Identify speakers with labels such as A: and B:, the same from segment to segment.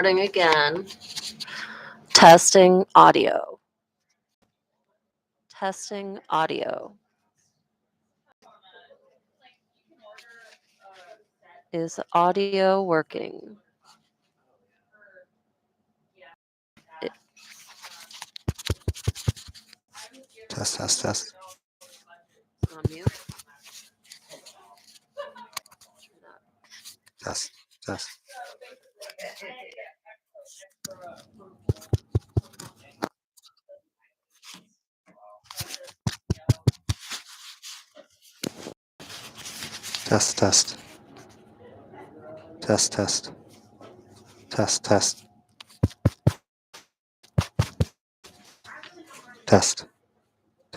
A: Starting again. Testing audio. Testing audio. Is audio working?
B: Test.
A: On mute.
B: Test. Test.
A: Test.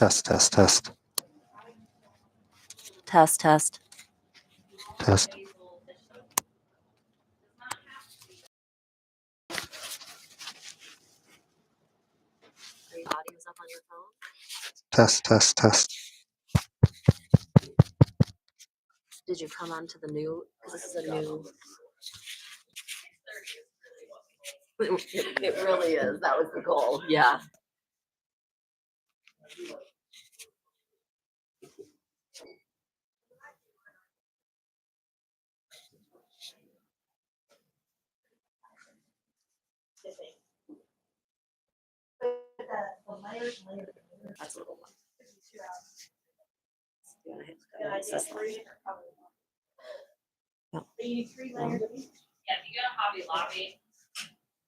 A: Are your audios up on your phone?
B: Test.
A: Did you come onto the new? Because this is a new. It really is. That was the goal. Yeah. That's a little one. You want to hit this one? No.
C: Yeah, if you go to Hobby Lobby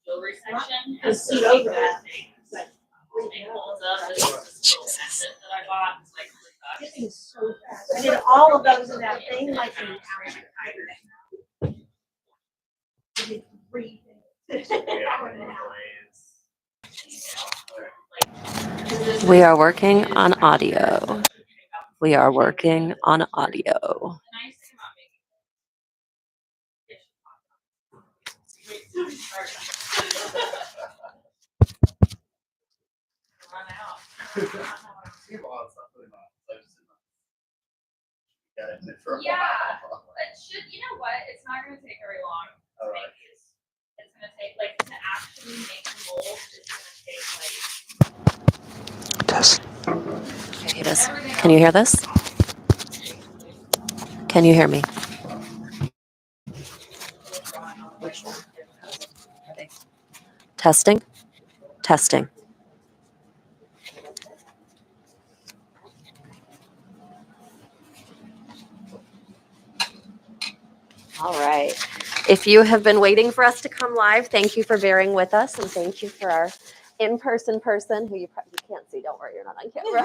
C: jewelry section, has so many good things. Make molds up. This is this little set that I bought. It's like $3.
D: It is so fast. I did all of those in that thing, like an hour. I did 3 things.
A: We are working on audio. We are working on audio.
C: Yeah, it should. You know what? It's not going to take very long to make these. It's going to take like to actually make the mold. It's going to take like.
B: Test.
A: Hear this? Can you hear this? Can you hear me? Testing. All right. If you have been waiting for us to come live, thank you for bearing with us, and thank you for our in-person person who you can't see. Don't worry, you're not on camera.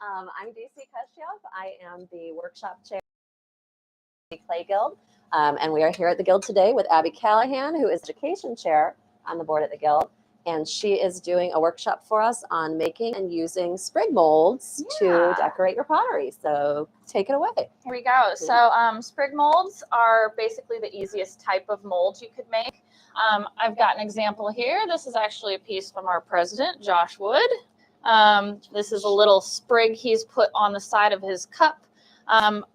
A: I'm DC Kashyev. I am the workshop chair of the Clay Guild, and we are here at the Guild today with Abby Callaghan, who is education chair on the board at the Guild, and she is doing a workshop for us on making and using sprig molds to decorate your pottery. So take it away.
C: Here we go. So sprig molds are basically the easiest type of mold you could make. I've got an example here. This is actually a piece from our president, Josh Wood. This is a little sprig he's put on the side of his cup. I'm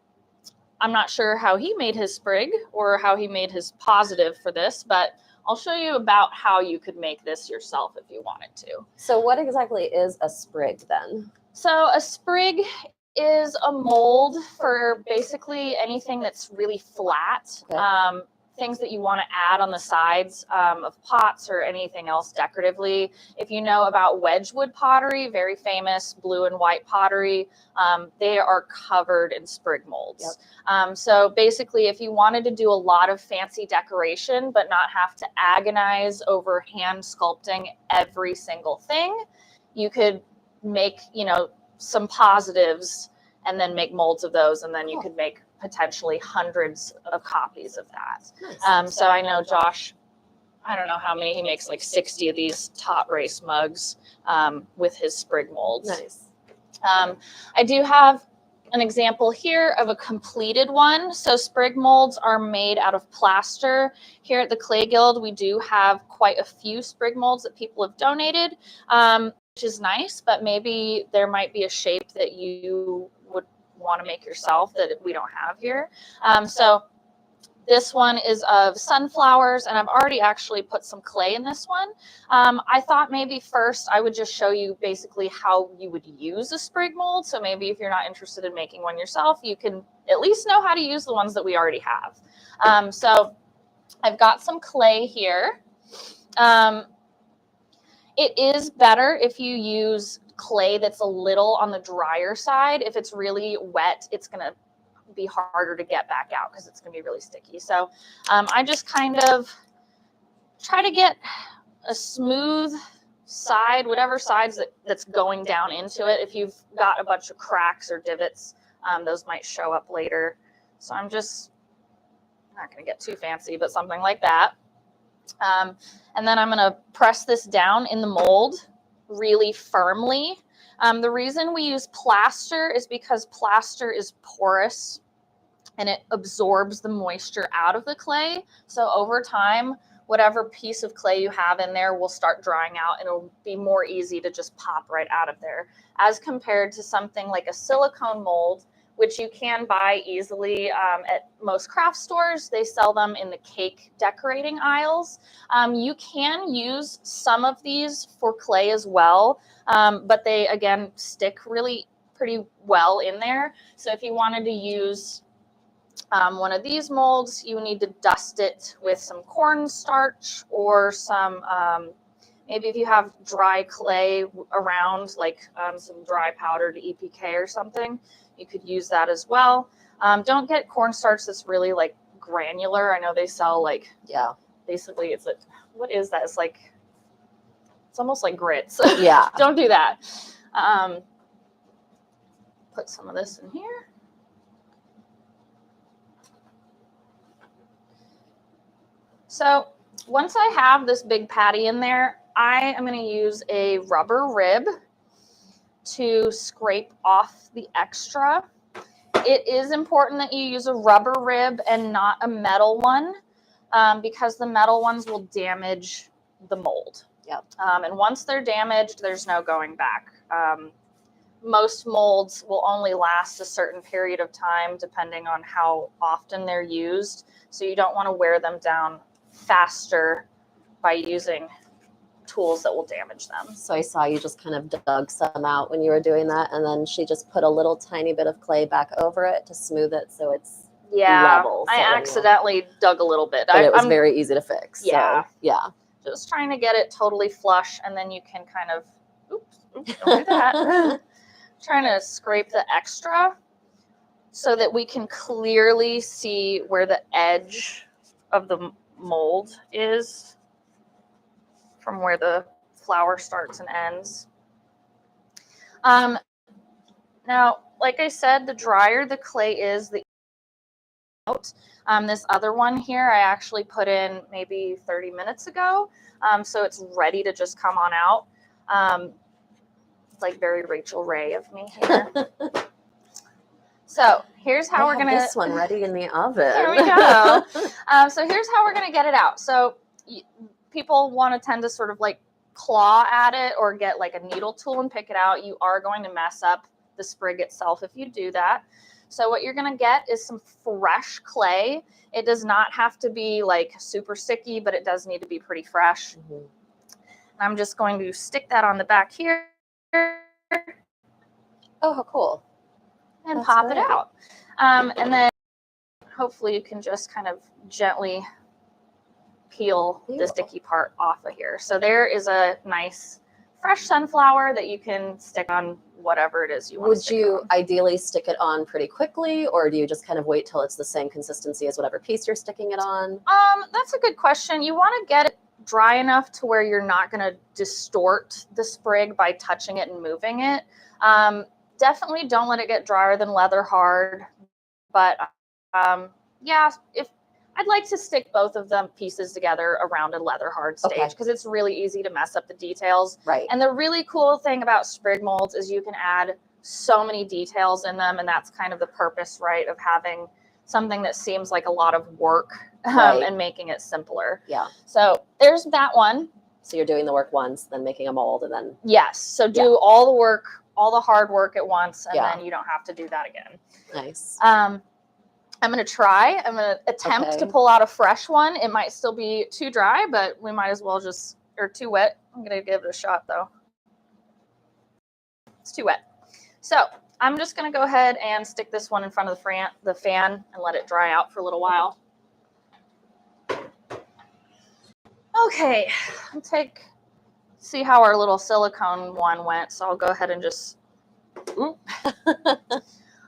C: not sure how he made his sprig or how he made his positive for this, but I'll show you about how you could make this yourself if you wanted to.
A: So what exactly is a sprig then?
C: So a sprig is a mold for basically anything that's really flat. Okay. Things that you want to add on the sides of pots or anything else decoratively. If you know about Wedgwood pottery, very famous blue and white pottery, they are covered in sprig molds. Yep. So basically, if you wanted to do a lot of fancy decoration, but not have to agonize over hand sculpting every single thing, you could make, some positives and then make molds of those, and then you could make potentially hundreds of copies of that. Nice. So I know Josh, I don't know how many, he makes like 60 of these top race mugs with his sprig molds.
A: Nice.
C: I do have an example here of a completed one. So sprig molds are made out of plaster. Here at the Clay Guild, we do have quite a few sprig molds that people have donated, which is nice, but maybe there might be a shape that you would want to make yourself that we don't have here. So This one is of sunflowers, and I've already actually put some clay in this one. I thought maybe first I would just show you basically how you would use a sprig mold. So maybe if you're not interested in making one yourself, you can at least know how to use the ones that we already have. So I've got some clay here. It is better if you use clay that's a little on the drier side. If it's really wet, it's going to be harder to get back out because it's going to be really sticky. So I just kind of try to get a smooth side, whatever sides that's going down into it. If you've got a bunch of cracks or divots, those might show up later. So I'm just not going to get too fancy, but something like that. And then I'm going to press this down in the mold really firmly. The reason we use plaster is because plaster is porous and it absorbs the moisture out of the clay. So over time, whatever piece of clay you have in there will start drying out and it'll be more easy to just pop right out of there. As compared to something like a silicone mold, which you can buy easily at most craft stores. They sell them in the cake decorating aisles. You can use some of these for clay as well, but they, again, stick really pretty well in there. So if you wanted to use one of these molds, you need to dust it with some cornstarch or some, maybe if you have dry clay around, like some dry powdered EPK or something, you could use that as well. Don't get cornstarch that's really like granular. I know they sell like,
A: Yeah.
C: basically it's like, what is that? It's like, it's almost like grits.
A: Yeah.
C: Don't do that. Put some of this in here. So once I have this big patty in there, I am going to use a rubber rib to scrape off the extra. It is important that you use a rubber rib and not a metal one because the metal ones will damage the mold.
A: Yep.
C: And once they're damaged, there's no going back. Most molds will only last a certain period of time depending on how often they're used. So you don't want to wear them down faster by using tools that will damage them.
A: So I saw you just kind of dug some out when you were doing that, and then she just put a little tiny bit of clay back over it to smooth it so it's level. So
C: I accidentally dug a little bit.
A: But it was very easy to fix.
C: Yeah.
A: So, yeah.
C: Just trying to get it totally flush, and then you can kind of, oops, don't do that. Trying to scrape the extra so that we can clearly see where the edge of the mold is from where the flower starts and ends. Now, like I said, the drier the clay is, the out. This other one here, I actually put in maybe 30 minutes ago, so it's ready to just come on out. It's like very Rachel Ray of me here. So here's how we're gonna.
A: This one ready in the oven.
C: There we go. So here's how we're gonna get it out. So people want to tend to sort of like claw at it or get like a needle tool and pick it out. You are going to mess up the sprig itself if you do that. So what you're going to get is some fresh clay. It does not have to be like super sticky, but it does need to be pretty fresh. Mm-hmm. And I'm just going to stick that on the back here.
A: Oh, how cool.
C: And that's pop it out. And then hopefully you can just kind of gently peel the sticky part off of here. So there is a nice fresh sunflower that you can stick on whatever it is you want to stick on. Would you
A: ideally stick it on pretty quickly, or do you just kind of wait till it's the same consistency as whatever piece you're sticking it on?
C: That's a good question. You want to get it dry enough to where you're not going to distort the sprig by touching it and moving it. Definitely don't let it get drier than leather hard. But yeah, if I'd like to stick both of them pieces together around a leather hard stage because it's really easy to mess up the details.
A: Right.
C: And the really cool thing about sprig molds is you can add so many details in them, and that's kind of the purpose, right, of having something that seems like a lot of work and making it simpler.
A: Yeah.
C: So there's that one.
A: So you're doing the work once, then making a mold, and then
C: yes. So do all the work, all the hard work at once, and then you don't have to do that again.
A: Nice.
C: I'm going to attempt to
A: Okay.
C: pull out a fresh one. It might still be too dry, but we might as well just, or too wet. I'm going to give it a shot though. It's too wet. So I'm just going to go ahead and stick this one in front of the fan and let it dry out for a little while. Okay, see how our little silicone one went. So I'll go ahead and just,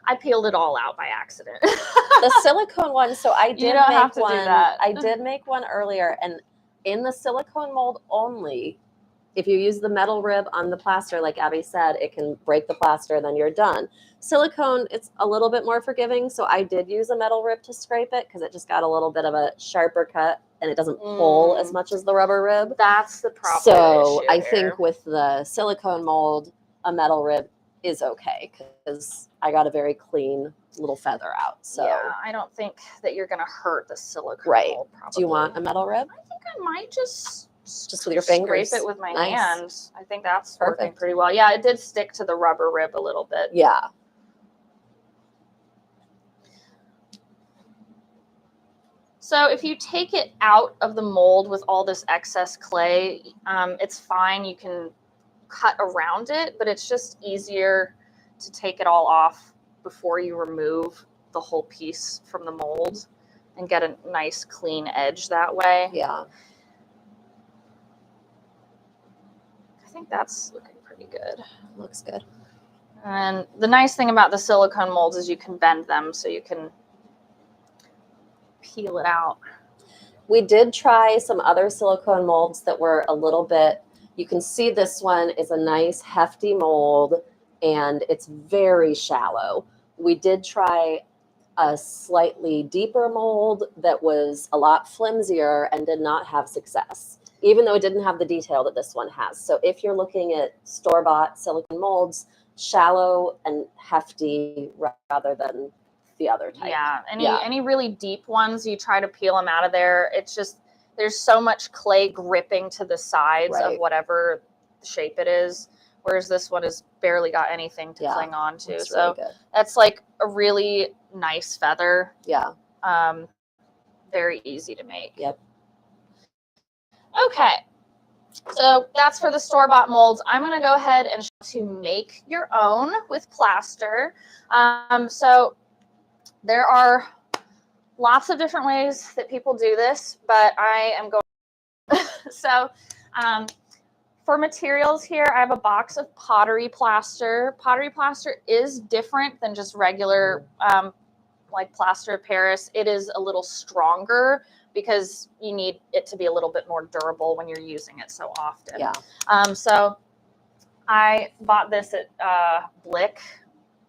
C: I peeled it all out by accident.
A: The silicone one, so I did
C: You don't have
A: make
C: to do
A: one.
C: that.
A: I did make one earlier, and in the silicone mold only, if you use the metal rib on the plaster, like Abby said, it can break the plaster, then you're done. Silicone, it's a little bit more forgiving, so I did use a metal rib to scrape it because it just got a little bit of a sharper cut, and it doesn't pull as much as the rubber rib.
C: That's the problem.
A: So I
C: here.
A: think with the silicone mold, a metal rib is okay because I got a very clean little feather out. So
C: yeah, I don't think that you're gonna hurt the silicone
A: Right.
C: mold, probably.
A: Do you want a metal rib?
C: I think I might just
A: with your fingers?
C: scrape it with my
A: Nice.
C: hand. I think that's working
A: Perfect.
C: pretty well. Yeah, it did stick to the rubber rib a little bit.
A: Yeah.
C: So if you take it out of the mold with all this excess clay, it's fine. You can cut around it, but it's just easier to take it all off before you remove the whole piece from the mold and get a nice clean edge that way.
A: Yeah.
C: I think that's looking pretty good.
A: Looks good.
C: And the nice thing about the silicone molds is you can bend them so you can peel it out.
A: We did try some other silicone molds that were a little bit, you can see this one is a nice hefty mold and it's very shallow. We did try a slightly deeper mold that was a lot flimsier and did not have success, even though it didn't have the detail that this one has. So if you're looking at store-bought silicone molds, shallow and hefty rather than the other type.
C: Yeah, any really deep ones, you try to peel them out of there. It's just, there's so much clay gripping to the sides of
A: Right.
C: whatever shape it is, whereas this one has barely got anything to cling on to.
A: It's
C: So
A: really good.
C: that's like a really nice feather.
A: Yeah.
C: Very easy to make.
A: Yep.
C: Okay, so that's for the store-bought molds. I'm going to go ahead and show you to make your own with plaster. So there are lots of different ways that people do this, but I am going. So for materials here, I have a box of pottery plaster. Pottery plaster is different than just regular like plaster of Paris. It is a little stronger because you need it to be a little bit more durable when you're using it so often.
A: Yeah.
C: So I bought this at Blick.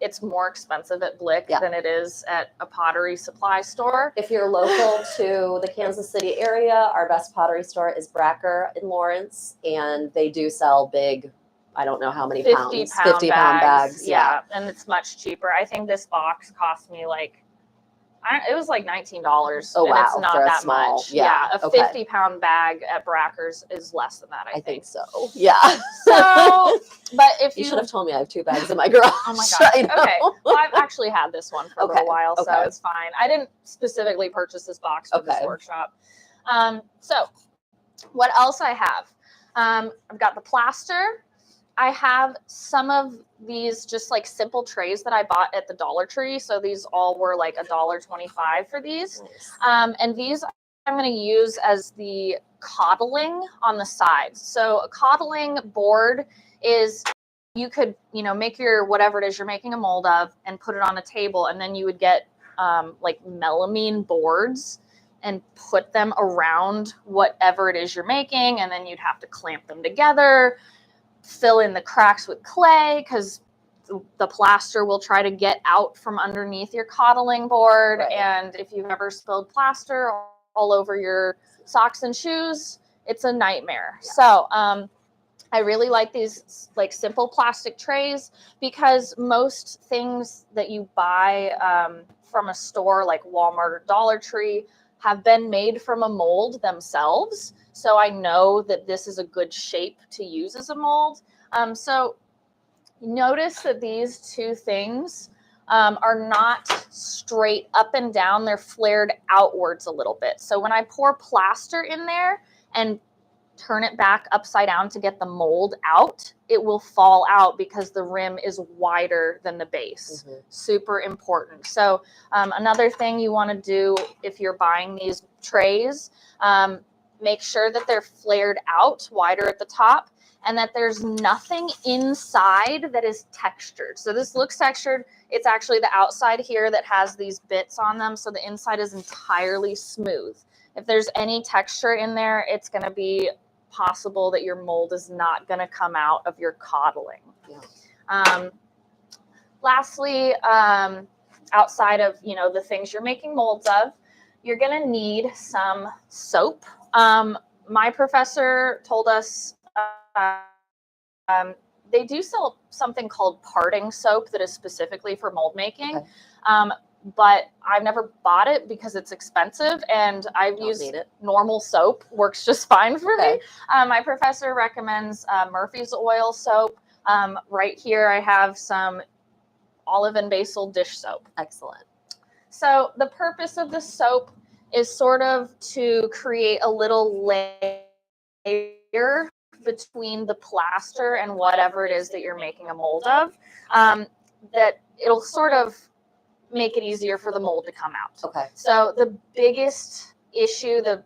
C: It's more expensive at Blick than it is at a pottery supply store.
A: If you're local to the Kansas City area, our best pottery store is Bracker in Lawrence, and they do sell big, I don't know how many
C: 50
A: pounds,
C: pound
A: 50 pound bags.
C: Yeah, and it's much cheaper. I think this box cost me like, it was like $19.
A: Oh, wow.
C: It's not
A: For a
C: that
A: small,
C: much.
A: yeah,
C: A
A: okay.
C: 50 pound bag at Bracker's is less than that, I think.
A: so. Yeah.
C: So, but if
A: You
C: you
A: should have told me I have 2 bags in my garage.
C: Oh my gosh.
A: I know.
C: Okay. Well, I've actually had this one for a little while, so
A: okay.
C: it's fine. I didn't specifically purchase this box for this workshop. So what else I have? I've got the plaster. I have some of these just like simple trays that I bought at the Dollar Tree. So these all were like $1.25 for these.
A: Nice.
C: And these I'm going to use as the coddling on the sides. So a coddling board is, you could, make your whatever it is you're making a mold of and put it on a table, and then you would get like melamine boards and put them around whatever it is you're making, and then you'd have to clamp them together, fill in the cracks with clay because the plaster will try to get out from underneath your coddling board.
A: Right.
C: And if you've ever spilled plaster all over your socks and shoes, it's a nightmare. Yeah. So I really like these like simple plastic trays because most things that you buy from a store like Walmart or Dollar Tree have been made from a mold themselves. So I know that this is a good shape to use as a mold. So notice that these two things, are not straight up and down. They're flared outwards a little bit. So when I pour plaster in there and turn it back upside down to get the mold out, it will fall out because the rim is wider than the base. Super important. So another thing you want to do if you're buying these trays, make sure that they're flared out wider at the top and that there's nothing inside that is textured. So this looks textured. It's actually the outside here that has these bits on them. So the inside is entirely smooth. If there's any texture in there, it's going to be possible that your mold is not going to come out of your coddling. Lastly, outside of, you know, the things you're making molds of, you're going to need some soap. My professor told us they do sell something called parting soap that is specifically for mold making. Okay. But I've never bought it because it's expensive, and I've used normal soap, works just fine for me. My professor recommends Murphy's oil soap. Right here I have some olive and basil dish soap. Excellent. So the purpose of the soap is sort of to create a little layer between the plaster and whatever it is that you're making a mold of, that it'll sort of make it easier for the mold to come out. Okay. So the biggest issue, the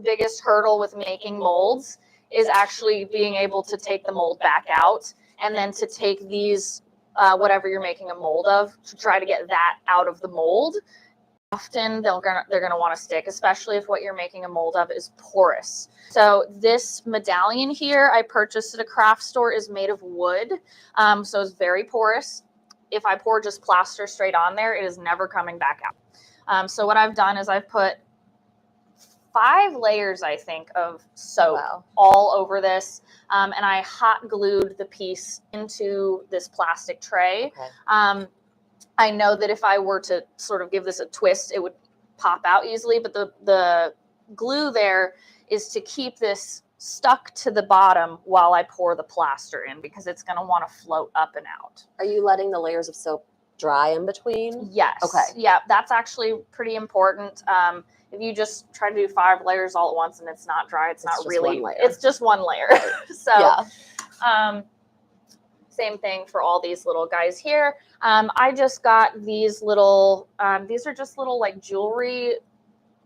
C: biggest hurdle with making molds is actually being able to take the mold back out and then to take these, whatever you're making a mold of, to try to get that out of the mold. Often they're gonna want to stick, especially if what you're making a mold of is porous. So this medallion here I purchased at a craft store is made of wood, so it's very porous. If I pour just plaster straight on there, it is never coming back out. So what I've done is I've put 5 layers, I think, of soap all over this, and I hot glued the piece into this plastic tray. Okay. I know that if I were to sort of give this a twist, it would pop out easily, but the glue there is to keep this stuck to the bottom while I pour the plaster in, because it's going to want to float up and out. Are you letting the layers of soap dry in between? Yes. Okay. Yeah, that's actually pretty important. If you just try to do 5 layers all at once and it's not dry, it's not really, it's just one layer. So, yeah. Same thing for all these little guys here. I just got these little, these are just little like jewelry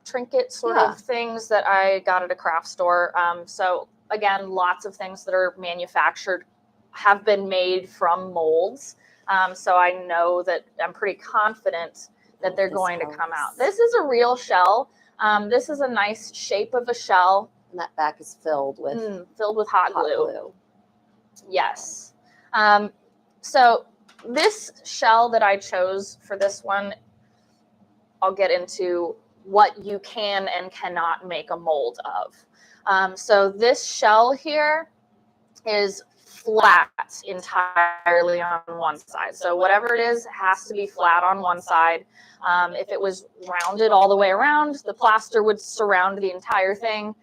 C: trinket sort of things that I got at a craft store. So again, lots of things that are manufactured have been made from molds. So I know that I'm pretty confident that they're going to come out. This is a real shell. This is a nice shape of a shell. And that back is filled with hot glue. Yes. So this shell that I chose for this one, I'll get into what you can and cannot make a mold of. So this shell here is flat entirely on one side. So whatever it is has to be flat on one side. If it was rounded all the way around, the plaster would surround the entire thing.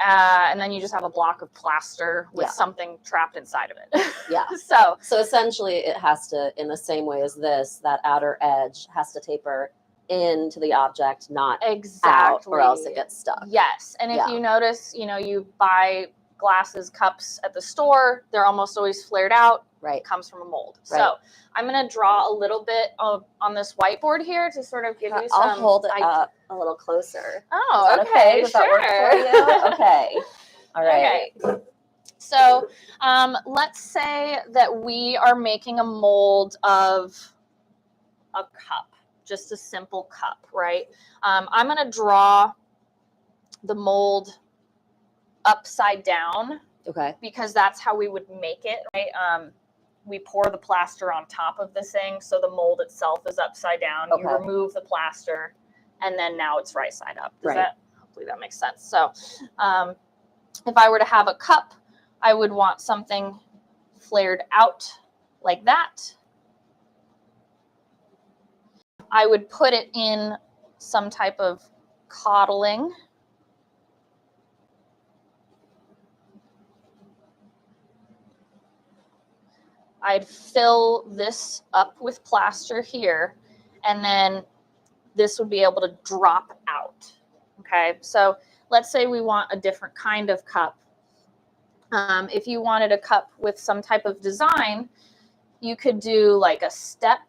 C: And then you just have a block of plaster with something trapped inside of it. Yeah. So essentially it has to, in the same way as this, that outer edge has to taper into the object, not out, or else it gets stuck. Yes. And if you notice, you know, you buy glasses, cups at the store, they're almost always flared out. Right. It comes from a mold. Right. So I'm going to draw a little bit on this whiteboard here to sort of give you some. I'll hold it up a little closer. Oh, okay. Does that work for you? Okay. All right. Okay. So let's say that we are making a mold of a cup, just a simple cup, right? I'm going to draw the mold upside down. Okay. Because that's how we would make it, right? We pour the plaster on top of this thing, so the mold itself is upside down. Okay. You remove the plaster, and then now it's right side up. Hopefully that makes sense. So if I were to have a cup, I would want something flared out like that. I would put it in some type of coddling. I'd fill this up with plaster here, and then this would be able to drop out. Okay, so let's say we want a different kind of cup. If you wanted a cup with some type of design, you could do like a step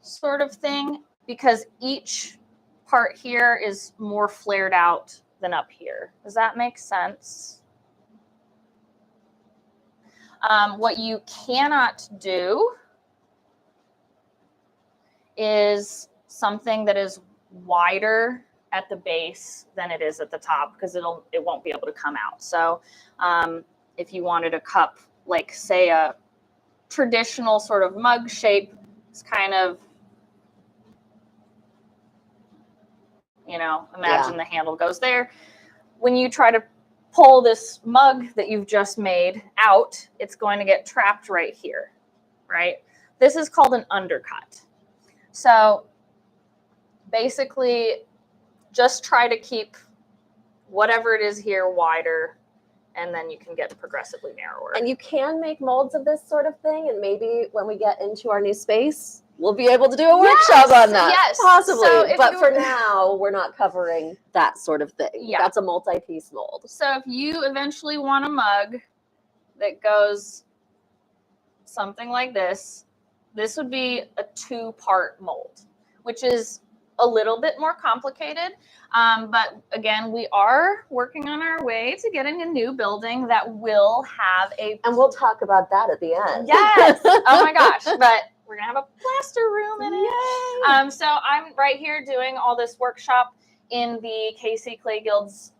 C: sort of thing, because each part here is more flared out than up here. Does that make sense? What you cannot do is something that is wider at the base than it is at the top, because it won't be able to come out. So if you wanted a cup, like say a traditional sort of mug shape, it's kind of, you know, imagine the handle goes there. When you try to pull this mug that you've just made out, it's going to get trapped right here, right? This is called an undercut. So basically, just try to keep whatever it is here wider, and then you can get progressively narrower.
A: And you can make molds of this sort of thing, and maybe when we get into our new space, we'll be able to do a workshop on that.
C: Yes.
A: Possibly.
C: So
A: but for now, we're not covering that sort of thing.
C: Yeah.
A: That's a multi-piece mold.
C: So if you eventually want a mug that goes something like this, this would be a 2-part mold, which is a little bit more complicated. But again, we are working on our way to getting a new building that will have a...
A: And we'll talk about that at the end.
C: Yes. Oh my gosh. But we're going to have a plaster room in it.
A: Yay.
C: So I'm right here doing all this workshop in the KC Clay Guild's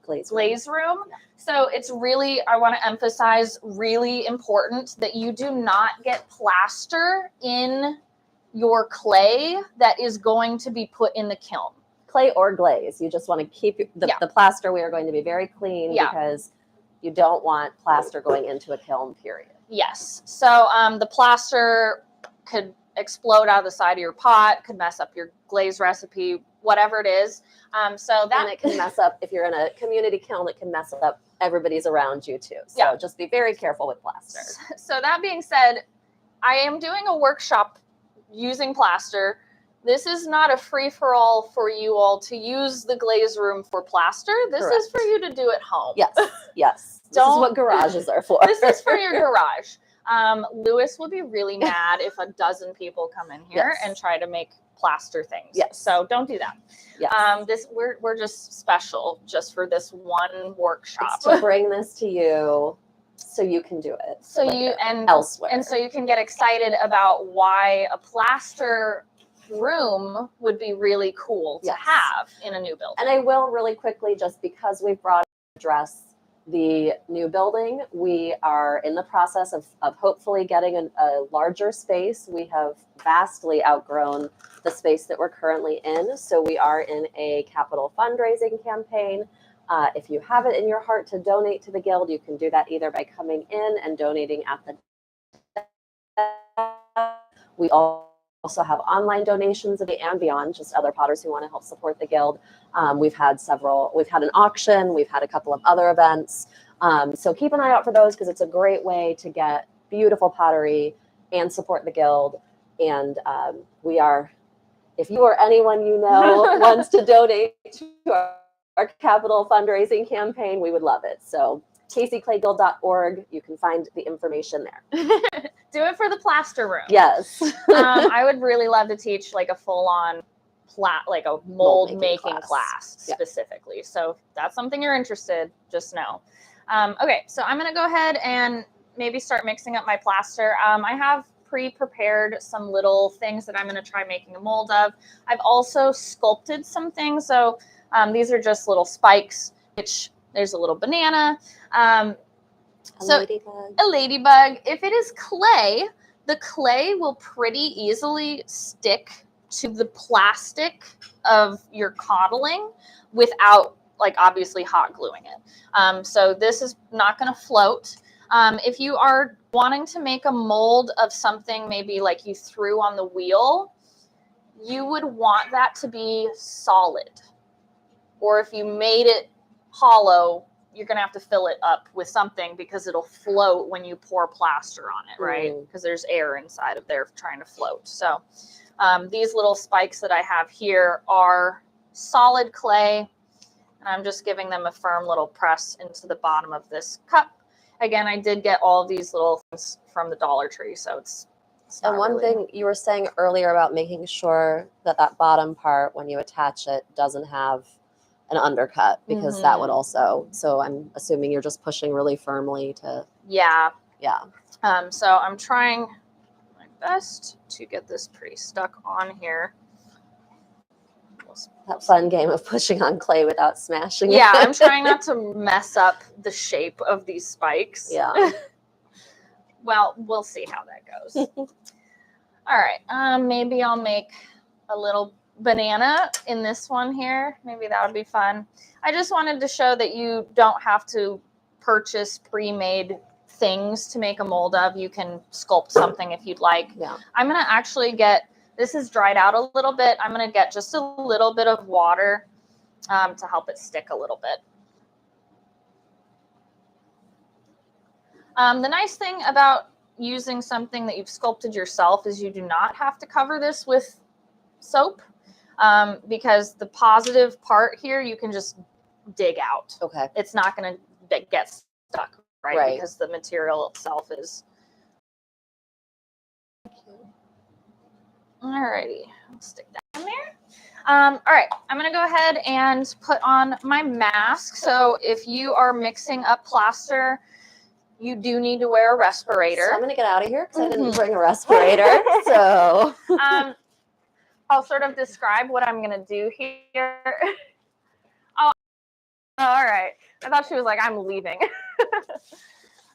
C: glaze room. So it's really, I want to emphasize, really important that you do not get plaster in your clay that is going to be put in the kiln.
A: Clay or glaze. You just want to keep the plaster. We are going to be very clean because you don't want plaster going into a kiln, period.
C: Yes. So the plaster could explode out of the side of your pot, could mess up your glaze recipe, whatever it is. So that
A: and it can mess up, if you're in a community kiln, it can mess up everybody's around you too. So just be very careful with plaster.
C: So that being said, I am doing a workshop using plaster. This is not a free-for-all for you all to use the glaze room for plaster. This is for you to do at home.
A: Yes, yes. This is what garages are for.
C: This is for your garage. Lewis will be really mad if a dozen people come in here and try to make plaster things.
A: Yes.
C: So don't do that.
A: Yes.
C: We're just special just for this one workshop.
A: It's to bring this to you so you can do it.
C: So
A: elsewhere.
C: And so you can get excited about why a plaster room would be really cool to have in a new building.
A: And I will really quickly, just because we've brought address the new building, we are in the process of hopefully getting a larger space. We have vastly outgrown the space that we're currently in. So we are in a capital fundraising campaign. If you have it in your heart to donate to the Guild, you can do that either by coming in and donating at the... We also have online donations and beyond, just other potters who want to help support the Guild. We've had an auction, we've had a couple of other events. So keep an eye out for those, because it's a great way to get beautiful pottery and support the Guild. And if you or anyone you know wants to donate to our capital fundraising campaign, we would love it. So kcclayguild.org, you can find the information there.
C: Do it for the plaster room.
A: Yes.
C: I would really love to teach like a full-on mold making class specifically. So if that's something you're interested, just know. Okay, so I'm going to go ahead and maybe start mixing up my plaster. I have pre-prepared some little things that I'm going to try making a mold of. I've also sculpted some things. So these are just little spikes, which there's a little banana. A ladybug. If it is clay, the clay will pretty easily stick to the plastic of your coddling without, like, obviously hot gluing it. So this is not going to float. If you are wanting to make a mold of something maybe like you threw on the wheel, you would want that to be solid. Or if you made it hollow, you're going to have to fill it up with something because it'll float when you pour plaster on it, right? Because there's air inside of there trying to float. So these little spikes that I have here are solid clay, and I'm just giving them a firm little press into the bottom of this cup. Again, I did get all of these little things from the Dollar Tree, so it's
A: And
C: not
A: one
C: really...
A: thing you were saying earlier about making sure that that bottom part, when you attach it, doesn't have an undercut, because that would also, so I'm assuming you're just pushing really firmly to,
C: Yeah.
A: yeah.
C: So I'm trying my best to get this pretty stuck on here.
A: That fun game of pushing on clay without smashing it.
C: Yeah, I'm trying not to mess up the shape of these spikes.
A: Yeah.
C: Well, we'll see how that goes. All right, maybe I'll make a little banana in this one here. Maybe that would be fun. I just wanted to show that you don't have to purchase pre-made things to make a mold of. You can sculpt something if you'd like.
A: Yeah.
C: I'm going to actually get, this is dried out a little bit. I'm going to get just a little bit of water to help it stick a little bit. The nice thing about using something that you've sculpted yourself is you do not have to cover this with soap, because the positive part here you can just dig out.
A: Okay.
C: It's not going to get stuck, right? Because the material itself is. Alrighty, I'll stick that in there. All right, I'm going to go ahead and put on my mask. So if you are mixing up plaster, you do need to wear a respirator.
A: So I'm going to get out of here because I didn't bring a respirator. So
C: I'll sort of describe what I'm going to do here. Oh, all right. I thought she was like, I'm leaving.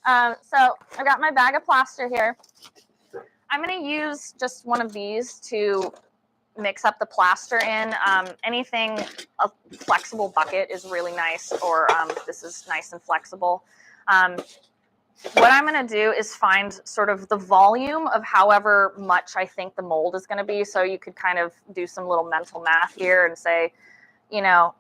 C: So I've got my bag of plaster here. I'm going to use just one of these to mix up the plaster in. Anything, a flexible bucket is really nice, or this is nice and flexible. What I'm going to do is find sort of the volume of however much I think the mold is going to be. So you could kind of do some little mental math here and say, you know,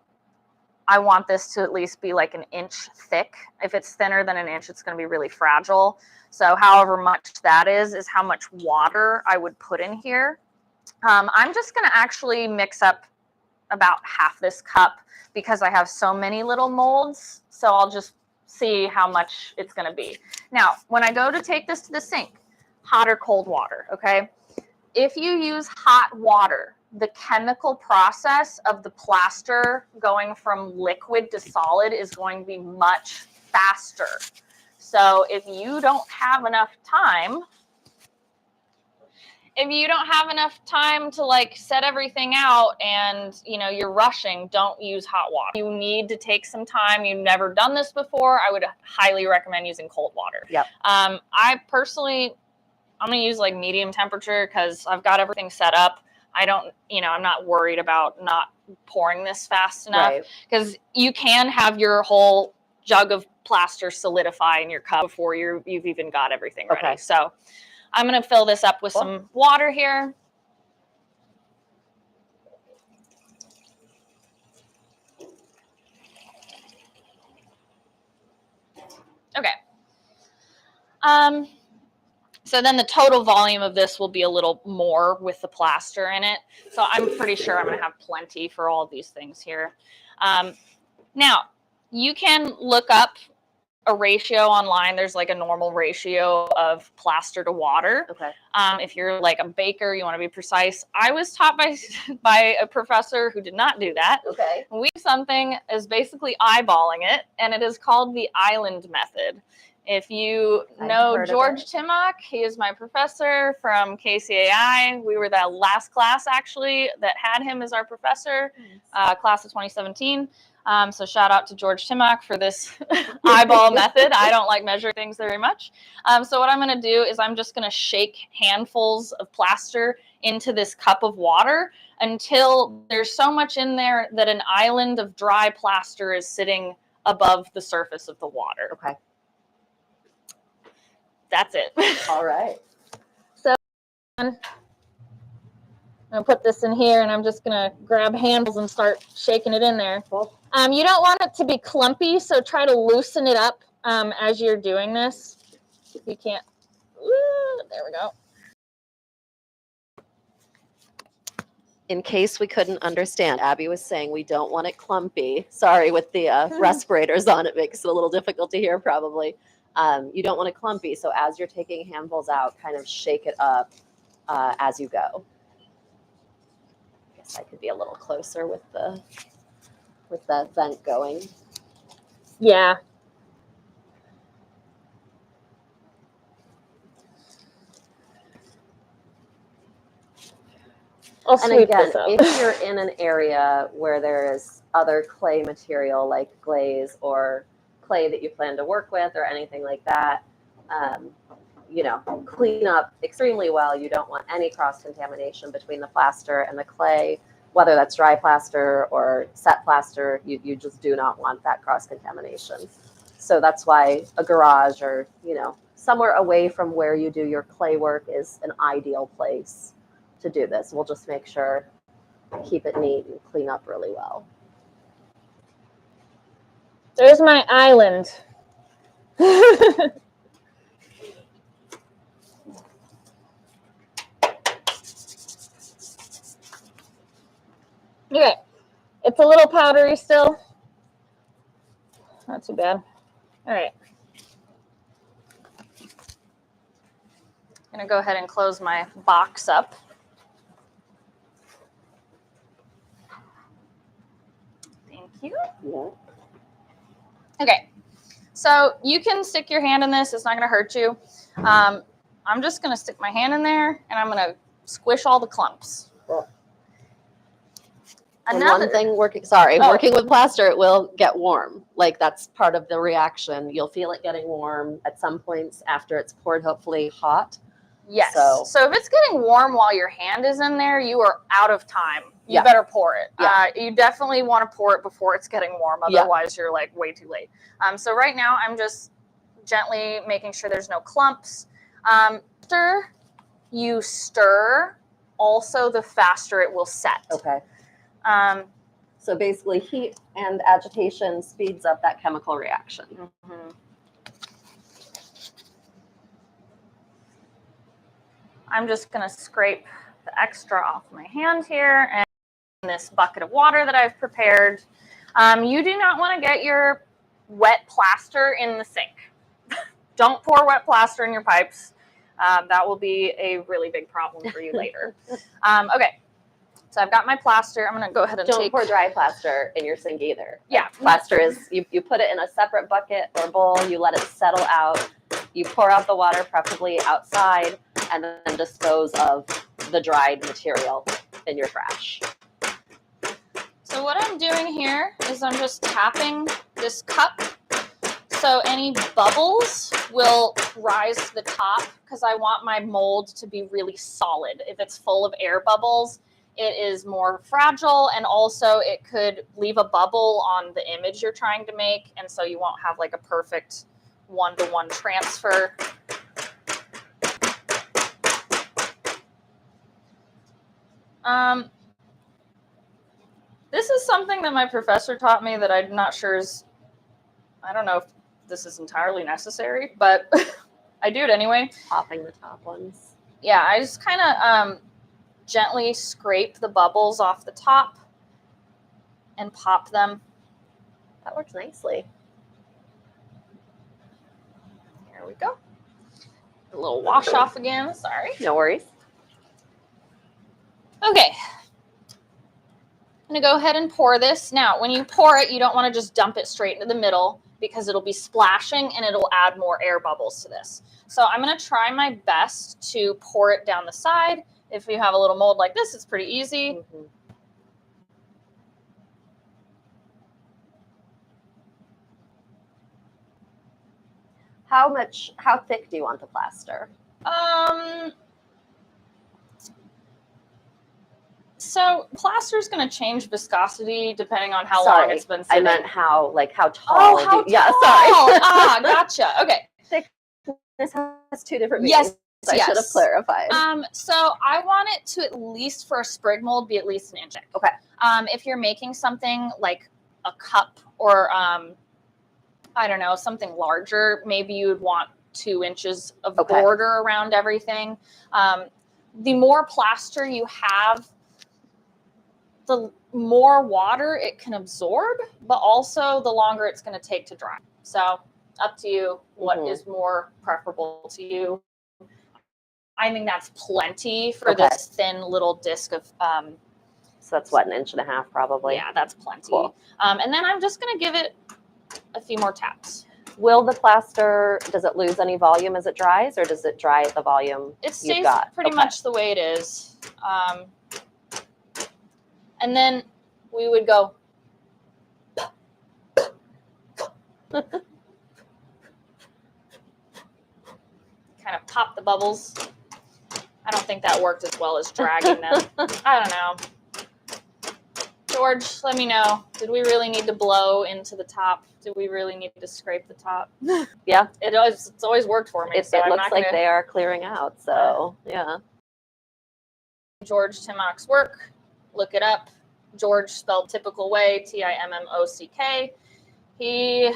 C: I want this to at least be like an inch thick. If it's thinner than an inch, it's going to be really fragile. So however much that is how much water I would put in here. I'm just going to actually mix up about half this cup because I have so many little molds. So I'll just see how much it's going to be. Now, when I go to take this to the sink, hot or cold water, okay? If you use hot water, the chemical process of the plaster going from liquid to solid is going to be much faster. So if you don't have enough time, to like set everything out and, you know, you're rushing, don't use hot water. You need to take some time. You've never done this before. I would highly recommend using cold water.
A: Yep.
C: I personally, I'm going to use like medium temperature because I've got everything set up. I don't, you know, I'm not worried about not pouring this fast enough because you can have your whole jug of plaster solidify in your cup before you've even got everything ready.
A: Okay.
C: So I'm going to fill this up with some water here. Okay. So then the total volume of this will be a little more with the plaster in it. So I'm pretty sure I'm going to have plenty for all of these things here. Now, you can look up a ratio online. There's like a normal ratio of plaster to water.
A: Okay.
C: If you're like a baker, you want to be precise. I was taught by a professor who did not do that.
A: Okay.
C: We something is basically eyeballing it, and it is called the island method. If you know George Timmock, he is my professor from KCAI. We were the last class actually that had him as our professor, class of 2017. So shout out to George Timmock for this eyeball method. I don't like measuring things very much. So what I'm going to do is I'm just going to shake handfuls of plaster into this cup of water until there's so much in there that an island of dry plaster is sitting above the surface of the water.
A: Okay.
C: That's it.
A: All right.
C: So I'm going to put this in here and I'm just going to grab handles and start shaking it in there.
A: Cool.
C: You don't want it to be clumpy, so try to loosen it up as you're doing this. If you can't, there we go.
A: In case we couldn't understand, Abby was saying we don't want it clumpy. Sorry, with the respirators on, it makes it a little difficult to hear probably. You don't want it clumpy, so as you're taking handfuls out, kind of shake it up as you go. I guess I could be a little closer with the vent going.
C: Yeah. I'll
A: And
C: sweep
A: again,
C: this up.
A: if you're in an area where there is other clay material like glaze or clay that you plan to work with or anything like that, clean up extremely well. You don't want any cross-contamination between the plaster and the clay, whether that's dry plaster or set plaster. You just do not want that cross-contamination. So that's why a garage or, somewhere away from where you do your clay work is an ideal place to do this. We'll just make sure, keep it neat and clean up really well.
C: There's my island. Okay, it's a little powdery still. Not too bad. All right. I'm gonna go ahead and close my box up. Thank you.
A: Yeah.
C: Okay, so you can stick your hand in this. It's not gonna hurt you. I'm just gonna stick my hand in there and I'm gonna squish all the clumps.
A: Cool. And one thing working with plaster, it will get warm. Like that's part of the reaction. You'll feel it getting warm at some points after it's poured, hopefully hot.
C: Yes. So if it's getting warm while your hand is in there, you are out of time. You better pour it.
A: Yeah.
C: You definitely want to pour it before it's getting warm. Otherwise, you're like way too late. So right now, I'm just gently making sure there's no clumps. After you stir, also the faster it will set.
A: Okay. So basically, heat and agitation speeds up that chemical reaction.
C: Mm-hmm. I'm just going to scrape the extra off my hand here and this bucket of water that I've prepared. You do not want to get your wet plaster in the sink. Don't pour wet plaster in your pipes. That will be a really big problem for you later. Okay, so I've got my plaster. I'm going to go ahead and
A: Don't pour dry plaster in your sink either.
C: Yeah.
A: Plaster is, you put it in a separate bucket or bowl, you let it settle out, you pour out the water, preferably outside, and then dispose of the dried material in your trash.
C: So what I'm doing here is I'm just tapping this cup so any bubbles will rise to the top because I want my mold to be really solid. If it's full of air bubbles, it is more fragile, and also it could leave a bubble on the image you're trying to make, and so you won't have like a perfect one-to-one transfer. This is something that my professor taught me that I'm not sure is, I don't know if this is entirely necessary, but I do it anyway.
A: Popping the top ones.
C: Yeah, I just kind of gently scrape the bubbles off the top and pop them.
A: That works nicely.
C: Here we go. A little wash off again, sorry.
A: No worries.
C: Okay. I'm going to go ahead and pour this. Now, when you pour it, you don't want to just dump it straight into the middle because it'll be splashing and it'll add more air bubbles to this. So I'm going to try my best to pour it down the side. If you have a little mold like this, it's pretty easy.
A: Mm-hmm. How thick do you want the plaster?
C: So plaster is going to chanch viscosity depending on how long it's been sitting.
A: I meant how tall.
C: Oh, how tall?
A: Yeah, sorry.
C: Ah, gotcha. Okay.
A: This has two different meanings.
C: Yes,
A: I should have clarified.
C: So I want it to, at least for a sprig mold, be at least an inch thick.
A: Okay.
C: If you're making something like a cup or I don't know, something larger, maybe you would want 2 inches of
A: Okay.
C: border around everything. The more plaster you have, the more water it can absorb, but also the longer it's going to take to dry. So up to you what is more preferable to you. I think that's plenty for this thin little disc of
A: So that's what, 1.5 inches probably?
C: yeah, that's plenty.
A: Cool.
C: And then I'm just going to give it a few more taps.
A: Will the plaster, does it lose any volume as it dries, or does it dry at the volume
C: It
A: you've
C: stays
A: got?
C: pretty much the way it is. And then we would go. Kind of pop the bubbles. I don't think that worked as well as dragging them. I don't know. George, let me know. Did we really need to blow into the top? Did we really need to scrape the top?
A: Yeah.
C: It's always worked for me.
A: It
C: so I'm
A: looks
C: not
A: like
C: gonna...
A: they are clearing out, so yeah.
C: George Timmock's work. Look it up. George spelled typical way, Timmock. He,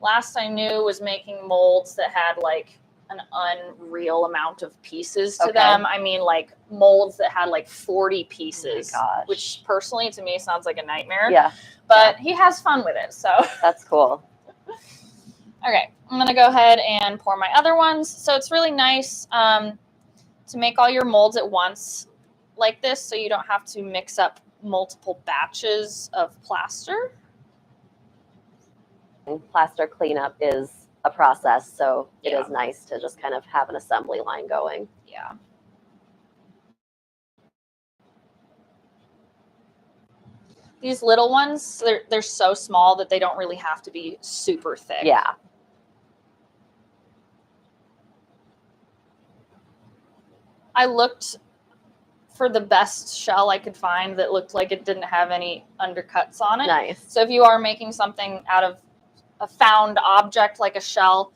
C: last I knew, was making molds that had like an unreal amount of pieces to them. I mean, like molds that had like 40 pieces, which personally to me sounds like a nightmare.
A: Yeah.
C: But he has fun with it, so.
A: That's cool.
C: Okay, I'm gonna go ahead and pour my other ones. So it's really nice to make all your molds at once like this, so you don't have to mix up multiple batches of plaster.
A: Plaster cleanup is a process, so it is nice to just kind of have an assembly line going.
C: Yeah. These little ones, they're so small that they don't really have to be super thick.
A: Yeah.
C: I looked for the best shell I could find that looked like it didn't have any undercuts on it.
A: Nice.
C: So if you are making something out of a found object like a shell,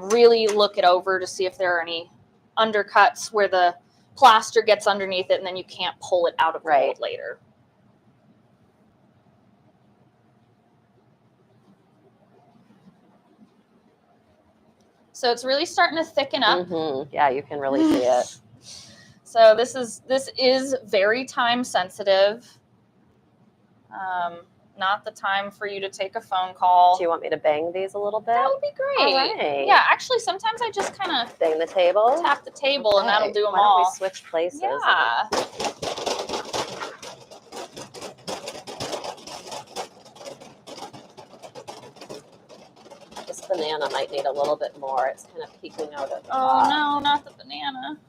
C: really look it over to see if there are any undercuts where the plaster gets underneath it and then you can't pull it out of the mold later. So it's really starting to thicken up.
A: Yeah, you can really see it.
C: So this is very time sensitive. Not the time for you to take a phone call.
A: Do you want me to bang these a little bit?
C: That would be great.
A: All right.
C: Yeah, actually, sometimes I just kind of
A: bang the table,
C: tap the table, and that'll do them
A: Why
C: all.
A: don't we switch places?
C: Yeah.
A: This banana might need a little bit more. It's kind of peeking out of the
C: Oh no, not the banana.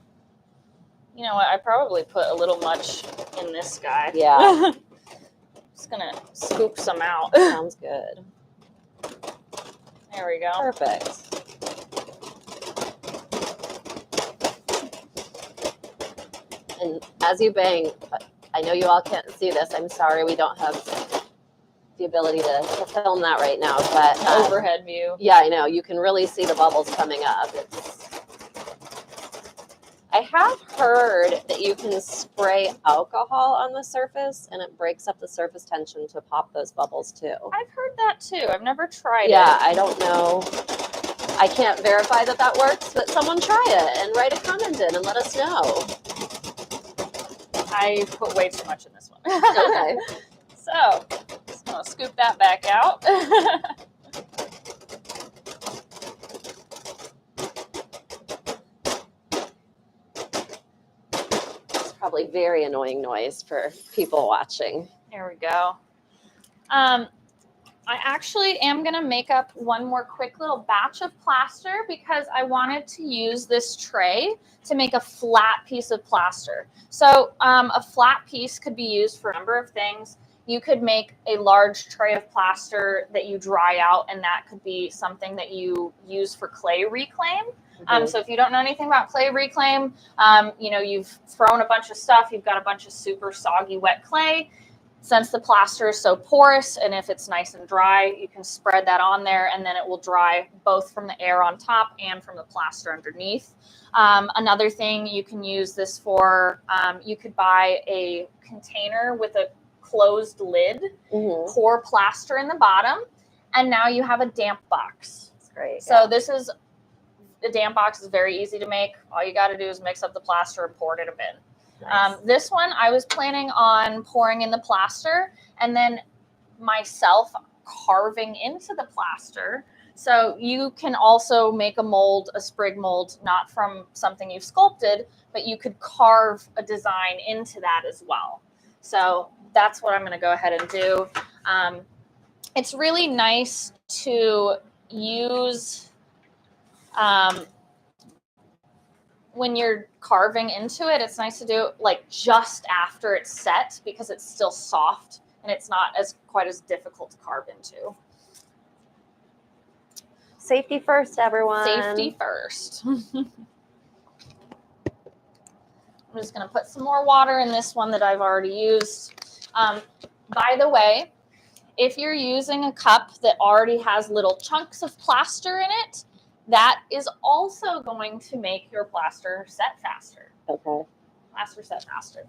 C: You know what? I probably put a little much in this guy.
A: Yeah.
C: Just gonna scoop some out.
A: Sounds good.
C: There we go.
A: Perfect. And as you bang, I know you all can't see this. I'm sorry we don't have the ability to film that right now, but
C: Overhead view.
A: yeah, I know. You can really see the bubbles coming up. I have heard that you can spray alcohol on the surface and it breaks up the surface tension to pop those bubbles too.
C: I've heard that too. I've never tried it.
A: Yeah, I don't know. I can't verify that that works, but someone try it and write a comment in and let us know.
C: I put way too much in this one.
A: Okay.
C: So, just gonna scoop that back out.
A: It's probably very annoying noise for people watching.
C: There we go. I actually am going to make up one more quick little batch of plaster because I wanted to use this tray to make a flat piece of plaster. So a flat piece could be used for a number of things. You could make a large tray of plaster that you dry out, and that could be something that you use for clay reclaim. So if you don't know anything about clay reclaim, you know, you've thrown a bunch of stuff, you've got a bunch of super soggy wet clay. Since the plaster is so porous, and if it's nice and dry, you can spread that on there and then it will dry both from the air on top and from the plaster underneath. Another thing you can use this for, you could buy a container with a closed lid, pour plaster in the bottom, and now you have a damp box.
A: That's great.
C: So this is, the damp box is very easy to make. All you got to do is mix up the plaster and pour it in a bin.
A: Nice.
C: This one, I was planning on pouring in the plaster and then myself carving into the plaster. So you can also make a mold, a sprig mold, not from something you've sculpted, but you could carve a design into that as well. So that's what I'm going to go ahead and do. It's really nice to use when you're carving into it, it's nice to do like just after it's set because it's still soft and it's not quite as difficult to carve into.
A: Safety first, everyone.
C: Safety first. I'm just going to put some more water in this one that I've already used. By the way, if you're using a cup that already has little chunks of plaster in it, that is also going to make your plaster set faster.
A: Okay.
C: Plaster set faster.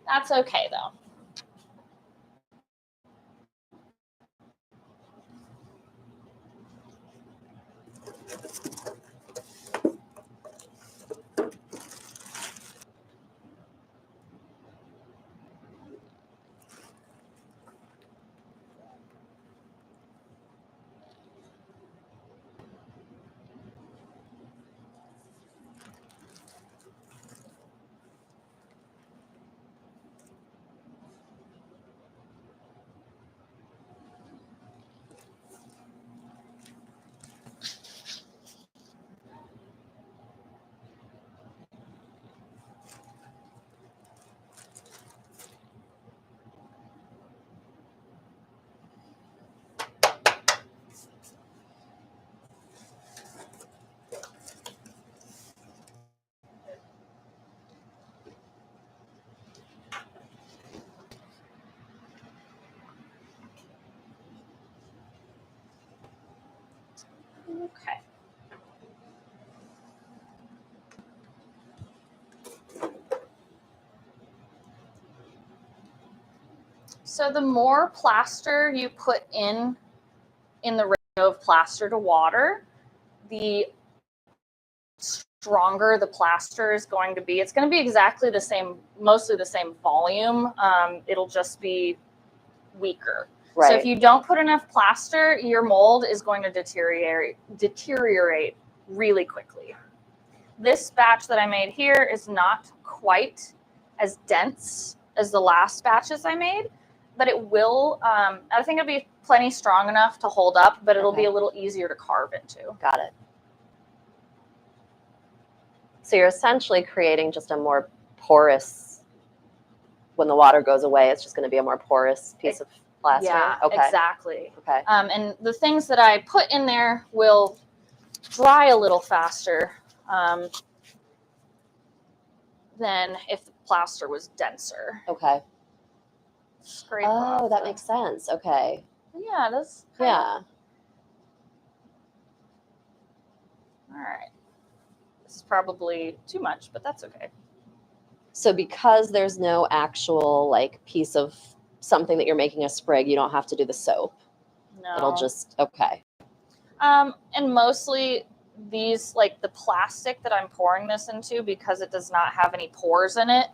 C: That's okay though. Okay. So the more plaster you put in the ratio of plaster to water, the stronger the plaster is going to be. It's going to be exactly the same, mostly the same volume. It'll just be weaker.
A: Right.
C: So if you don't put enough plaster, your mold is going to deteriorate really quickly. This batch that I made here is not quite as dense as the last batches I made, but it will, I think it'll be plenty strong enough to hold up, but it'll be a little easier to carve into.
A: Got it. So you're essentially creating just a more porous, when the water goes away, it's just going to be a more porous piece of plaster?
C: Yeah,
A: okay.
C: exactly.
A: Okay.
C: And the things that I put in there will dry a little faster than if the plaster was denser.
A: Okay.
C: Scrape
A: Oh,
C: off
A: that
C: the-
A: makes sense. Okay.
C: Yeah, that's
A: Yeah.
C: all right. This is probably too much, but that's okay.
A: So because there's no actual like piece of something that you're making a sprig, you don't have to do the soap.
C: No.
A: It'll just, okay.
C: And mostly these, like the plastic that I'm pouring this into, because it does not have any pores in it,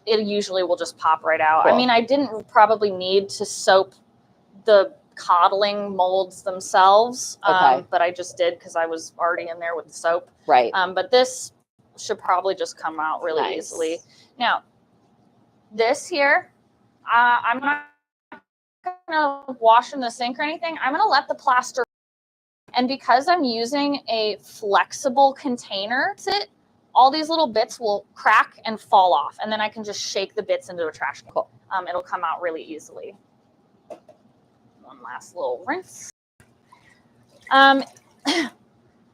C: it usually will just pop right out.
A: Cool.
C: I mean, I didn't probably need to soap the coddling molds themselves,
A: Okay.
C: but I just did because I was already in there with the soap.
A: Right.
C: But this should probably just come out really
A: Nice.
C: easily. Now, this here, I'm not going to wash in the sink or anything. I'm going to let the plaster, and because I'm using a flexible container, all these little bits will crack and fall off, and then I can just shake the bits into a trash can.
A: Cool.
C: It'll come out really easily. One last little rinse.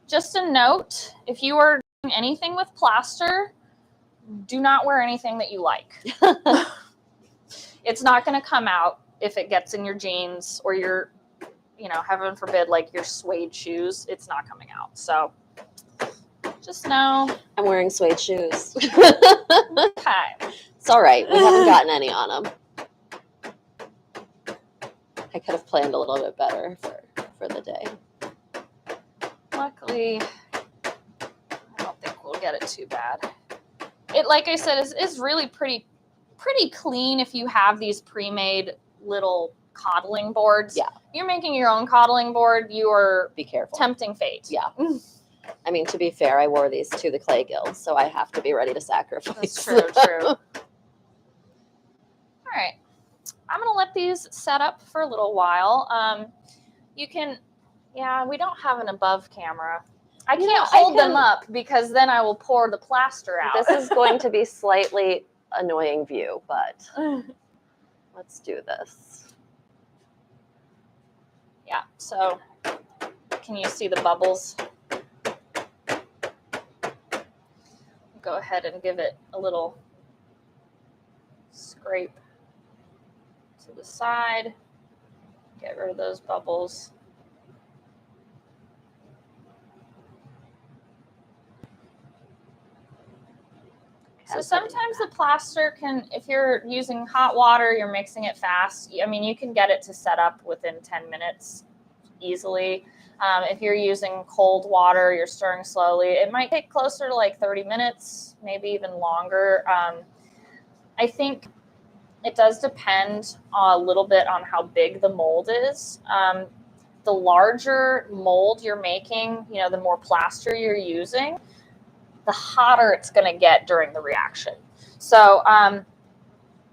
C: Just a note, if you are doing anything with plaster, do not wear anything that you like. It's not going to come out if it gets in your jeans or your you know, heaven forbid, like your suede shoes, it's not coming out. So just know.
A: I'm wearing suede shoes.
C: Okay.
A: It's all right. We haven't gotten any on them. I could have planned a little bit better for the day.
C: Luckily, I don't think we'll get it too bad. It, like I said, is really pretty clean if you have these pre-made little coddling boards.
A: Yeah.
C: If you're making your own coddling board, you are
A: Be careful.
C: tempting fate.
A: Yeah. I mean, to be fair, I wore these to the clay guild, so I have to be ready to sacrifice.
C: That's true, true. All right. I'm going to let these set up for a little while. You can, yeah, we don't have an above camera. I can't hold them up because then I will pour the plaster out.
A: This is going to be slightly annoying view, but let's do this.
C: Yeah, so can you see the bubbles? Go ahead and give it a little scrape to the side. Get rid of those bubbles. So sometimes the plaster can, if you're using hot water, you're mixing it fast. I mean, you can get it to set up within 10 minutes easily. If you're using cold water, you're stirring slowly. It might take closer to like 30 minutes, maybe even longer. I think it does depend a little bit on how big the mold is. The larger mold you're making, you know, the more plaster you're using, the hotter it's going to get during the reaction. So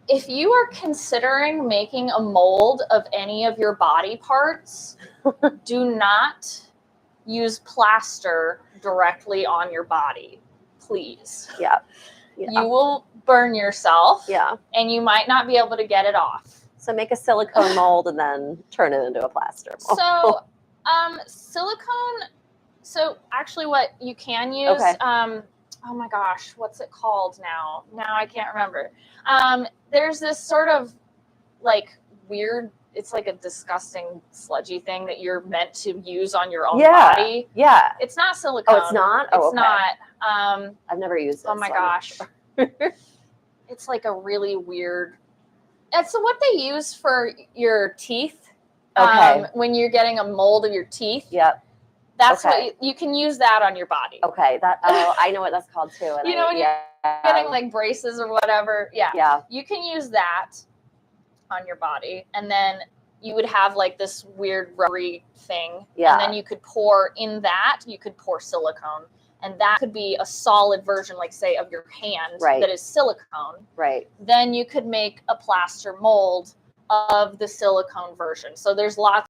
C: if you are considering making a mold of any of your body parts, do not use plaster directly on your body, please.
A: Yeah.
C: You will burn yourself.
A: Yeah.
C: And you might not be able to get it off.
A: So make a silicone mold and then turn it into a plaster mold.
C: So silicone, so actually what you can use, oh my gosh, what's it called now? Now I can't remember. There's this sort of like weird, it's like a disgusting sludgy thing that you're meant to use on your own body.
A: Yeah.
C: It's not silicone.
A: Oh, it's not? Oh,
C: it's not.
A: I've never used it.
C: Oh my
A: so I'm not
C: gosh.
A: sure.
C: It's like a really weird, it's what they use for your teeth.
A: Okay.
C: When you're getting a mold of your teeth.
A: Yep.
C: That's
A: Okay.
C: what you can use that on your body.
A: Okay. That I know what that's called too. And
C: You know when you're getting like braces or whatever. Yeah.
A: Yeah.
C: You can use that on your body, and then you would have like this weird rubbery thing.
A: Yeah.
C: And then you could pour in that, you could pour silicone. And that could be a solid version, like say, of your hand that is silicone.
A: Right.
C: Then you could make a plaster mold of the silicone version. So there's lots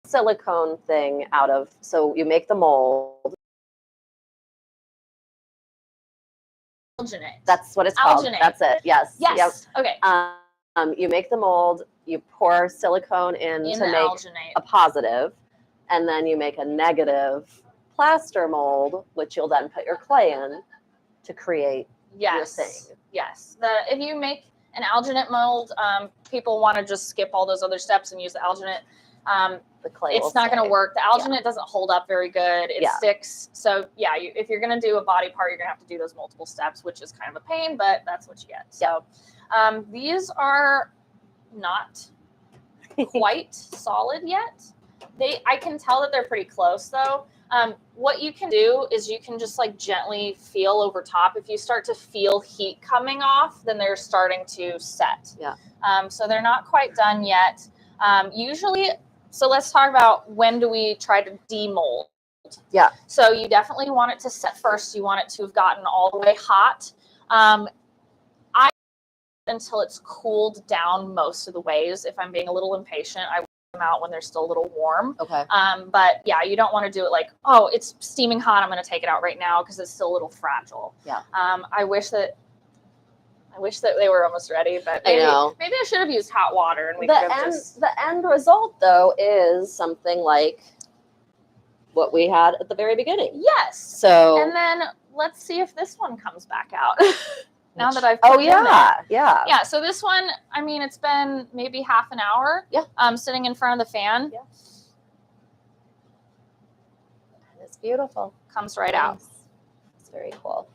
A: of silicone thing out of, so you make the mold.
C: Alginate.
A: That's what it's called.
C: Alginate.
A: That's it. Yes.
C: Yes.
A: Yep.
C: Okay.
A: You make the mold, you pour silicone in to make
C: alginate.
A: a positive, and then you make a negative plaster mold, which you'll then put your clay in to create your thing.
C: Yes. If you make an alginate mold, people want to just skip all those other steps and use the alginate.
A: The clay
C: it's not going to work. The alginate doesn't hold up very good. It sticks. So yeah, if you're going to do a body part, you're going to have to do those multiple steps, which is kind of a pain, but that's what you get. So these are not quite solid yet. I can tell that they're pretty close though. What you can do is you can just like gently feel over top. If you start to feel heat coming off, then they're starting to set.
A: Yeah.
C: So they're not quite done yet. Usually, so let's talk about when do we try to demold.
A: Yeah.
C: So you definitely want it to set first. You want it to have gotten all the way hot. Until it's cooled down most of the ways. If I'm being a little impatient, I them out when they're still a little warm.
A: Okay.
C: But yeah, you don't want to do it like, oh, it's steaming hot, I'm going to take it out right now because it's still a little fragile.
A: Yeah.
C: I wish that they were almost ready, but maybe I should have used hot water and we could have just.
A: The end result though is something like what we had at the very beginning.
C: Yes.
A: So.
C: And then let's see if this one comes back out. now that I've
A: Oh
C: put it in there.
A: yeah.
C: Yeah, so this one, I mean, it's been maybe half an hour.
A: Yeah.
C: Sitting in front of the fan.
A: Yeah. It's beautiful.
C: Comes right out.
A: Nice. It's very cool.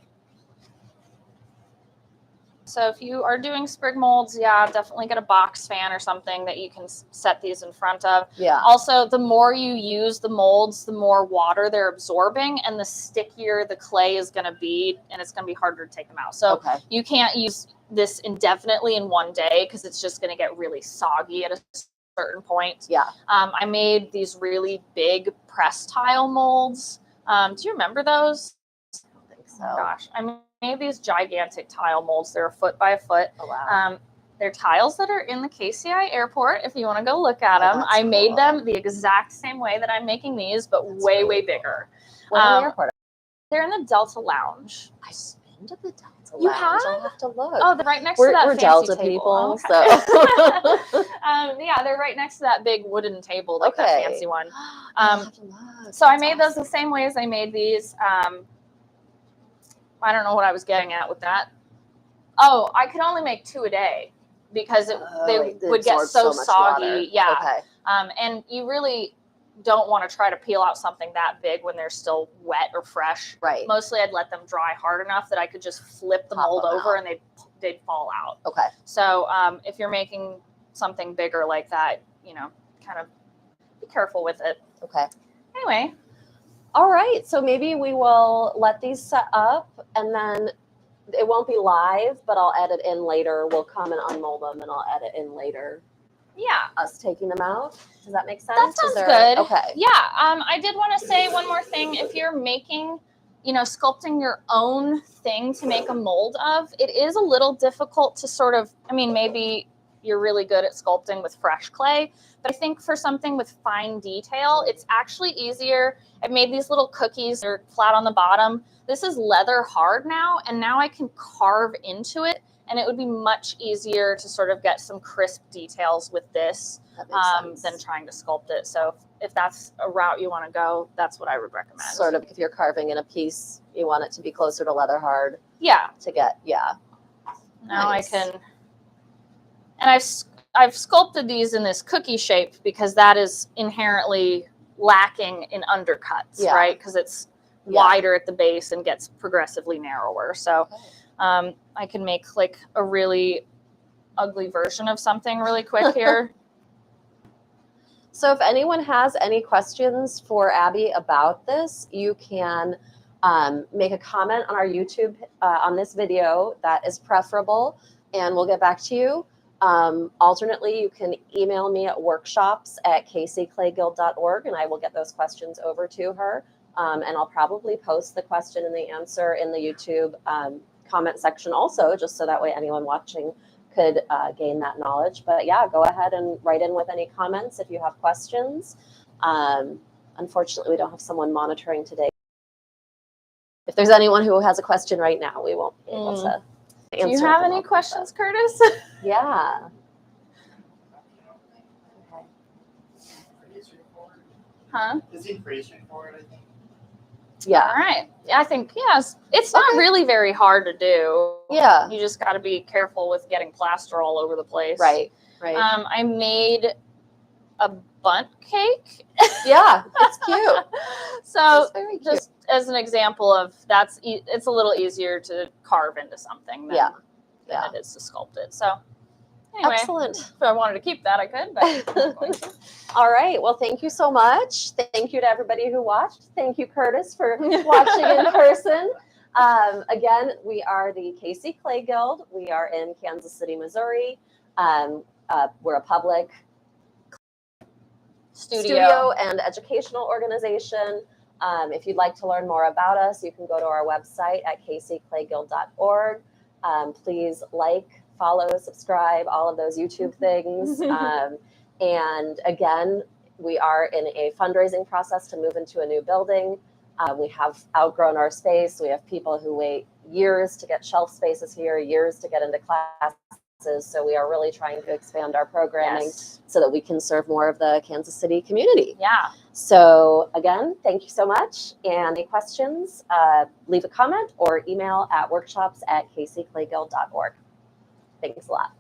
C: So if you are doing sprig molds, yeah, definitely get a box fan or something that you can set these in front of.
A: Yeah.
C: Also, the more you use the molds, the more water they're absorbing and the stickier the clay is going to be, and it's going to be harder to take them out. So
A: Okay.
C: you can't use this indefinitely in one day because it's just going to get really soggy at a certain point.
A: Yeah.
C: I made these really big press tile molds. Do you remember those?
A: I don't think so.
C: Oh gosh, I made these gigantic tile molds. They're 1 foot by 1 foot.
A: Oh wow.
C: They're tiles that are in the KCI airport. If you want to go look at them,
A: that's
C: I made
A: cool.
C: them the exact same way that I'm making these, but
A: That's
C: way,
A: really
C: way
A: cool.
C: bigger.
A: Where in the airport?
C: They're in the Delta Lounge.
A: I've been to the Delta
C: You
A: Lounge.
C: have?
A: I'll have to look.
C: Oh, they're right next
A: we're
C: to that
A: we're
C: fancy
A: Delta
C: table.
A: people,
C: Okay.
A: so.
C: Yeah, they're right next to that big wooden table, like that
A: Okay.
C: fancy one.
A: I'll have to look.
C: So I
A: That's
C: made those
A: awesome.
C: the same way as I made these. I don't know what I was getting at with that. Oh, I could only make 2 a day because they
A: It
C: would get
A: absorbs
C: so
A: much
C: soggy.
A: water.
C: Yeah.
A: Okay.
C: And you really don't want to try to peel out something that big when they're still wet or fresh.
A: Right.
C: Mostly I'd let them dry hard enough that I could just flip the
A: Pop
C: mold
A: them
C: over
A: out.
C: and they'd fall out.
A: Okay.
C: So if you're making something bigger like that, kind of be careful with it.
A: Okay.
C: Anyway.
A: All right. So maybe we will let these set up, and then it won't be live, but I'll edit in later. We'll come and unmold them, and I'll edit in later
C: Yeah.
A: us taking them out. Does that make sense?
C: That sounds good.
A: Okay.
C: Yeah. I did want to say one more thing. If you're making, sculpting your own thing to make a mold of, it is a little difficult to sort of, maybe you're really good at sculpting with fresh clay, but I think for something with fine detail, it's actually easier. I've made these little cookies. They're flat on the bottom. This is leather hard now, and now I can carve into it, and it would be much easier to sort of get some crisp details with this
A: That makes sense.
C: than trying to sculpt it. So if that's a route you want to go, that's what I would recommend.
A: Sort of, if you're carving in a piece, you want it to be closer to leather hard
C: Yeah.
A: to get, yeah.
C: Now
A: Nice.
C: I can, and I've sculpted these in this cookie shape because that is inherently lacking in undercuts,
A: Yeah.
C: right? Because it's wider at the base and gets progressively narrower. So
A: Okay.
C: I can make like a really ugly version of something really quick here.
A: So if anyone has any questions for Abby about this, you can make a comment on our YouTube on this video. That is preferable, and we'll get back to you. Alternately, you can email me at workshops@kcclayguild.org, and I will get those questions over to her. And I'll probably post the question and the answer in the YouTube comment section also, just so that way anyone watching could gain that knowledge. But yeah, go ahead and write in with any comments if you have questions. Unfortunately, we don't have someone monitoring today. If there's anyone who has a question right now, we won't be able to answer.
C: Do you have
A: them
C: any
A: all.
C: questions, Curtis?
A: Yeah. Okay.
C: Huh?
E: It seemed pretty straightforward, I think.
A: Yeah.
C: All right. Yeah, I think, yes. It's not really very hard to do.
A: Yeah.
C: You just got to be careful with getting plaster all over the place.
A: Right. Right.
C: I made a bundt cake.
A: Yeah. It's cute.
C: So
A: It's very cute.
C: just as an example of it's a little easier to carve into something than,
A: Yeah.
C: than it is to sculpt it. So anyway,
A: Excellent.
C: if I wanted to keep that, I could, but I'm not going to.
A: All right. Well, thank you so much. Thank you to everybody who watched. Thank you, Curtis, for watching in person. Again, we are the KC Clay Guild. We are in Kansas City, Missouri. We're a public studio and educational organization. If you'd like to learn more about us, you can go to our website at kcclayguild.org. Please like, follow, subscribe, all of those YouTube things. And again, we are in a fundraising process to move into a new building. We have outgrown our space. We have people who wait years to get shelf spaces here, years to get into classes So we are really trying to expand our programming
C: Yes.
A: so that we can serve more of the Kansas City community.
C: Yeah.
A: So again, thank you so much. And any questions, leave a comment or email at workshops@kcclayguild.org. Thanks a lot.